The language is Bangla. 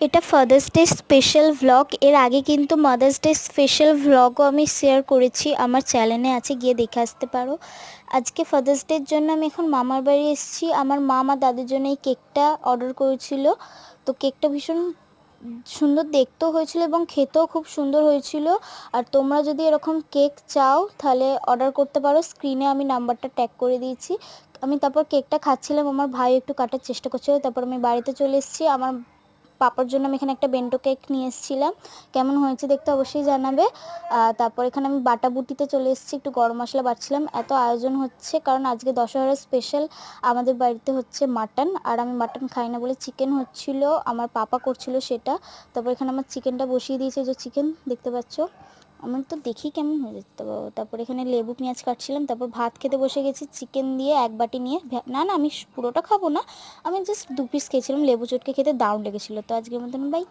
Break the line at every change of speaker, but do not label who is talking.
এটা ফাদার্স ডে স্পেশাল ভ্লগ। এর আগে কিন্তু মাদার্স ডে স্পেশাল ভ্লগও আমি শেয়ার করেছি, আমার চ্যানেলে আছে, গিয়ে দেখে আসতে পারো। আজকে ফাদার্স ডের জন্য আমি এখন মামার বাড়ি এসেছি। আমার মা আমার দাদুর জন্য এই কেকটা অর্ডার করেছিল। তো কেকটা ভীষণ সুন্দর দেখতেও হয়েছিল এবং খেতেও খুব সুন্দর হয়েছিল। আর তোমরা যদি এরকম কেক চাও তাহলে অর্ডার করতে পারো, স্ক্রিনে আমি নাম্বারটা ট্যাগ করে দিয়েছি। আমি তারপর কেকটা খাচ্ছিলাম, আমার ভাই একটু কাটার চেষ্টা করছিল, তারপর আমি বাড়িতে চলে এসেছি। আমার পাপার জন্য আমি এখানে একটা বেন্টো কেক নিয়ে এসেছিলাম, কেমন হয়েছে দেখতে অবশ্যই জানাবে। তারপর এখানে আমি বাটা বুটিতে চলে এসেছি, একটু গরম মশলা বাটছিলাম। এত আয়োজন হচ্ছে কারণ আজকে দশহরা স্পেশাল আমাদের বাড়িতে হচ্ছে মাটন, আর আমি মাটন খাই না বলে চিকেন হচ্ছিল, আমার পাপা করছিল সেটা। তারপর এখানে আমার চিকেনটা বসিয়ে দিয়েছে, যে চিকেন দেখতে পাচ্ছ, আমার তো দেখি কেমন হয়ে যেত। তারপর এখানে লেবু পেঁয়াজ কাটছিলাম, তারপর ভাত খেতে বসে গেছি চিকেন দিয়ে এক বাটি নিয়ে। না না, আমি পুরোটা খাবো না, আমি জাস্ট 2 পিস খেয়েছিলাম, লেবু চটকে খেতে দারুণ লেগেছিলো। তো আজকের মতন বাই।